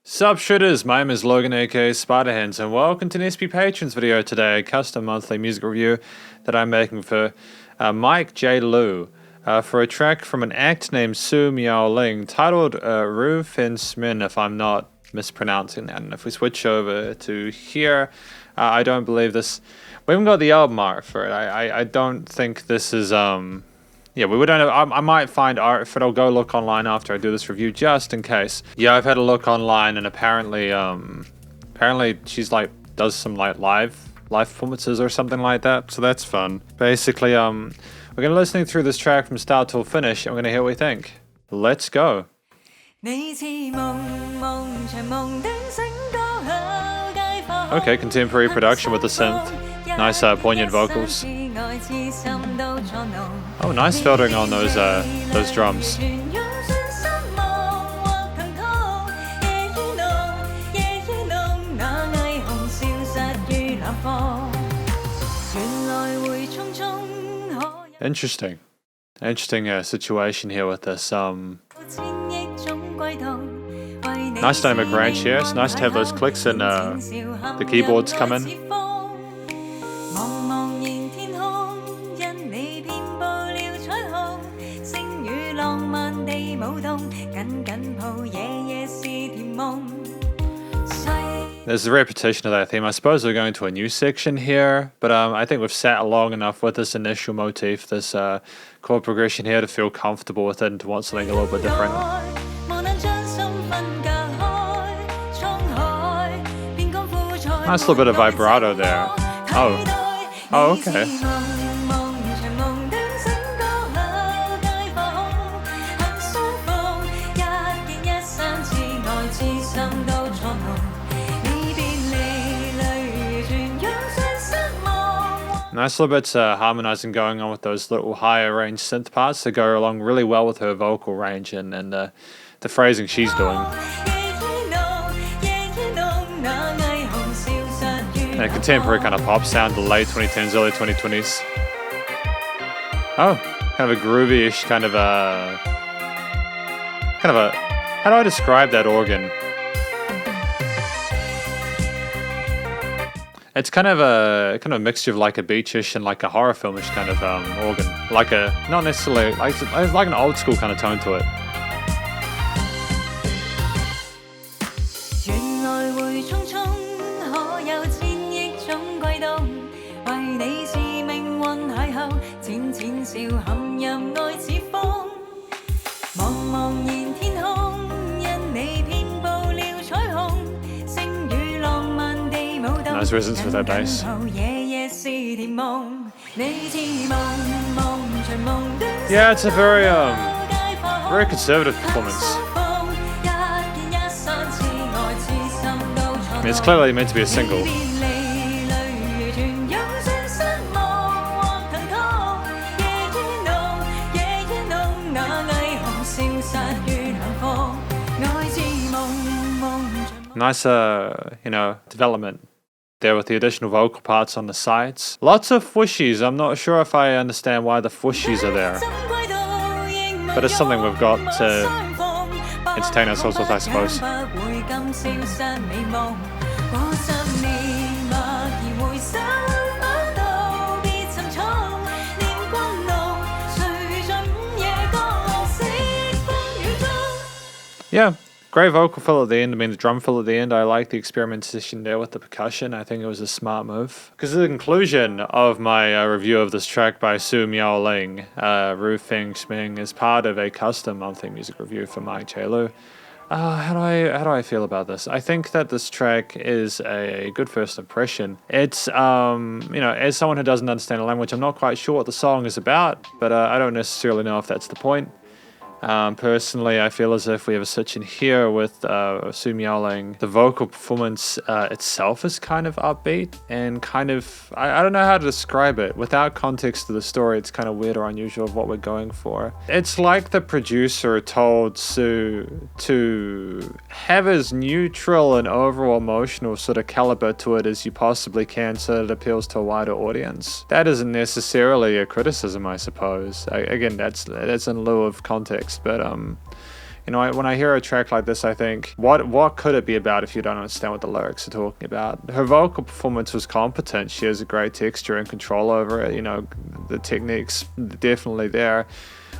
Sup Shredders, my name is Logan aka Spiderhands and welcome to an SP Patrons video today, a custom monthly music review that I'm making for Mike J. Lu for a track from an act named Su Miaoling titled Ru Feŋ Smeŋ, if I'm not mispronouncing that. And if we switch over to here, I don't believe this, we haven't got the album art for it. I don't think this is yeah, we don't have, I might find art for it. I'll go look online after I do this review just in case. Yeah, I've had a look online and apparently she's like does some like live performances or something like that, so that's fun. Basically, we're gonna listening through this track from start till finish and we're gonna hear what we think. Let's go. Okay, contemporary production with the synth. Nice poignant vocals. Oh, nice filtering on those drums. Interesting situation here with this. Nice dynamic range here. It's nice to have those clicks and the keyboards come in. There's a repetition of that theme. I suppose we're going to a new section here, but I think we've sat long enough with this initial motif, this chord progression here, to feel comfortable with it and to want something a little bit different. Nice little bit of vibrato there. Oh, okay. Nice little bits harmonizing going on with those little higher range synth parts that go along really well with her vocal range and the phrasing she's doing. And a contemporary kind of pop sound, the late 2010s, early 2020s. Oh, kind of a groovy-ish kind of a, how do I describe that organ? It's kind of a mixture of like a beachish and like a horror filmish kind of organ, like a not necessarily like it's like an old school kind of tone to it. Nice resonance with that bass. Yeah, it's a very very conservative performance. I mean, it's clearly meant to be a single. Nice, development there with the additional vocal parts on the sides. Lots of whooshies. I'm not sure if I understand why the whooshies are there, but it's something we've got to entertain ourselves with, I suppose. Yeah. Great vocal fill at the end. I mean, the drum fill at the end. I like the experimentation there with the percussion. I think it was a smart move. Because the conclusion of my review of this track by Su Miaoling, Ru Feŋ Smeŋ, is part of a custom monthly music review for Mike J. Lu. How do I feel about this? I think that this track is a good first impression. It's as someone who doesn't understand the language, I'm not quite sure what the song is about, but I don't necessarily know if that's the point. Personally, I feel as if we have a switch in here with Su Miaoling. The vocal performance itself is kind of upbeat and kind of, I don't know how to describe it. Without context to the story, it's kind of weird or unusual of what we're going for. It's like the producer told Su to have as neutral and overall emotional sort of caliber to it as you possibly can so that it appeals to a wider audience. That isn't necessarily a criticism, I suppose. Again, that's in lieu of context, but You know, when I hear a track like this, I think, what could it be about if you don't understand what the lyrics are talking about? Her vocal performance was competent. She has a great texture and control over it. You know, the technique's definitely there.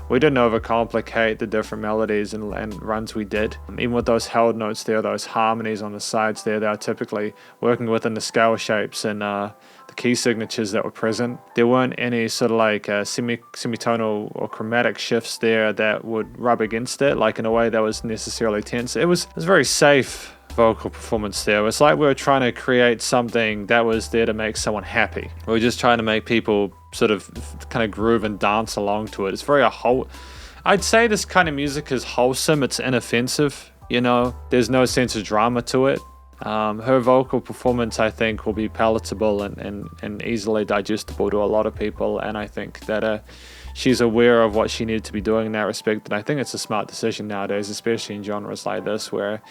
We didn't overcomplicate the different melodies and runs we did. Even with those held notes there, those harmonies on the sides there, they are typically working within the scale shapes and the key signatures that were present. There weren't any sort of like semitonal or chromatic shifts there that would rub against it, like in a way that was necessarily tense. It was very safe vocal performance there. It's like we were trying to create something that was there to make someone happy. We were just trying to make people sort of kind of groove and dance along to it. It's very I'd say this kind of music is wholesome. It's inoffensive, you know. There's no sense of drama to it. Her vocal performance, I think, will be palatable and easily digestible to a lot of people, and I think that she's aware of what she needed to be doing in that respect, and I think it's a smart decision nowadays, especially in genres like this, where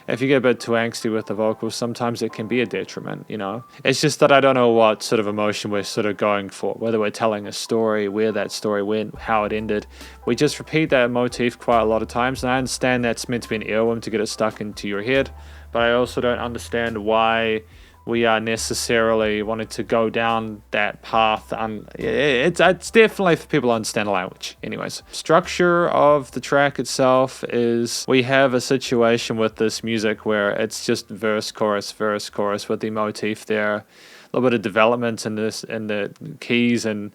if you get a bit too angsty with the vocals, sometimes it can be a detriment, you know. It's just that I don't know what sort of emotion we're sort of going for, whether we're telling a story, where that story went, how it ended. We just repeat that motif quite a lot of times, and I understand that's meant to be an earworm to get it stuck into your head, but I also don't understand why we are necessarily wanting to go down that path. It's definitely for people to understand the language. Anyways, structure of the track itself is we have a situation with this music where it's just verse, chorus with the motif there. A little bit of development in the keys, and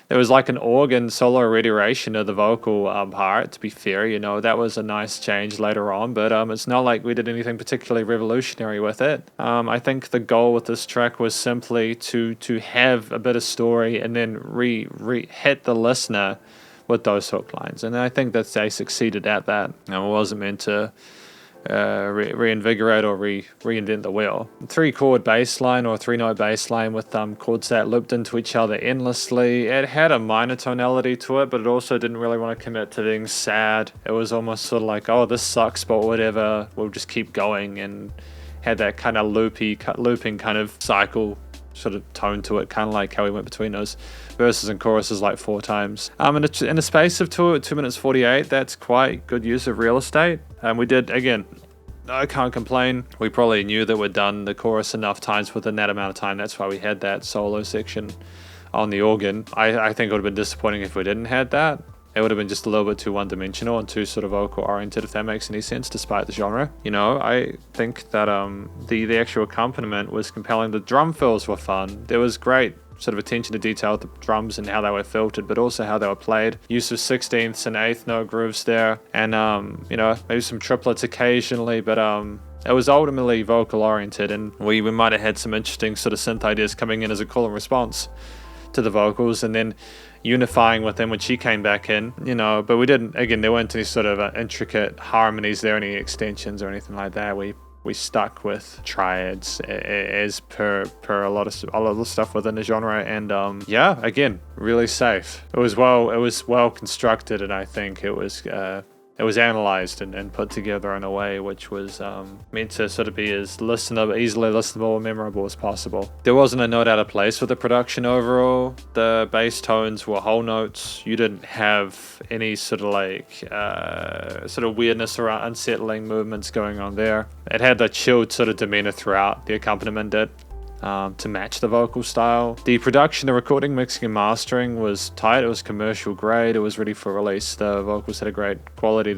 there was like an organ solo reiteration of the vocal part, to be fair, you know, that was a nice change later on, but it's not like we did anything particularly revolutionary with it. I think the goal with this track was simply to have a bit of story and then hit the listener with those hook lines, and I think that they succeeded at that. It wasn't meant to reinvigorate or reinvent the wheel. 3-chord bass line or 3-note bass line with chords that looped into each other endlessly. It had a minor tonality to it, but it also didn't really want to commit to being sad. It was almost sort of like, oh, this sucks, but whatever, we'll just keep going, and had that kind of looping kind of cycle sort of tone to it, kind of like how we went between those verses and choruses like 4 times. In a space of 2 minutes 48, that's quite good use of real estate. We did, again, I can't complain. We probably knew that we'd done the chorus enough times within that amount of time. That's why we had that solo section on the organ. I think it would have been disappointing if we didn't had that. It would have been just a little bit too one-dimensional and too sort of vocal-oriented, if that makes any sense, despite the genre. You know, I think that the actual accompaniment was compelling. The drum fills were fun. There was great sort of attention to detail with the drums and how they were filtered, but also how they were played. Use of 16th and 8th note grooves there, and you know, maybe some triplets occasionally, but it was ultimately vocal-oriented, and we might have had some interesting sort of synth ideas coming in as a call and response to the vocals, and then unifying with them when she came back in, you know, but we didn't, again, there weren't any sort of intricate harmonies there, any extensions or anything like that. We stuck with triads as per a lot of the stuff within the genre, and yeah, again, really safe. It was well constructed, and I think it was analyzed and put together in a way which was meant to sort of be as easily listenable and memorable as possible. There wasn't a note out of place with the production overall. The bass tones were whole notes. You didn't have any sort of like sort of weirdness or unsettling movements going on there. It had the chilled sort of demeanor throughout, the accompaniment did. To match the vocal style. The production, the recording, mixing and mastering was tight. It was commercial grade. It was ready for release. The vocals had a great quality.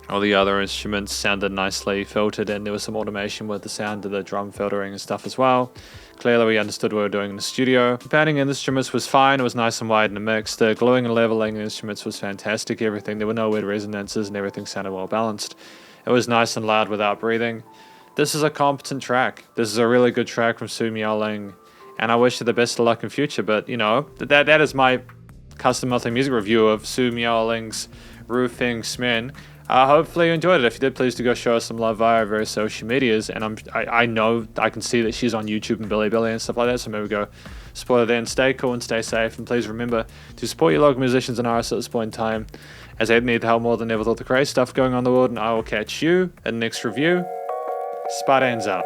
All the other instruments sounded nicely filtered, and there was some automation with the sound of the drum filtering and stuff as well. Clearly we understood what we were doing in the studio. The padding in the instruments was fine. It was nice and wide in the mix. The gluing and leveling in the instruments was fantastic. There were no weird resonances, and everything sounded well balanced. It was nice and loud without breathing. This is a competent track. This is a really good track from Su Miaoling, and I wish her the best of luck in future. But, you know, that is my custom monthly music review of Su Miaoling's Ru Feŋ Smeŋ. Hopefully you enjoyed it. If you did, please do go show us some love via our various social medias. And I know I can see that she's on YouTube and Bilibili and stuff like that, so maybe go support her then. Stay cool and stay safe, and please remember to support your local musicians and artists at this point in time, as they need the help more than ever with all the crazy stuff going on in the world. And I will catch you in the next review. Spiderhands Out.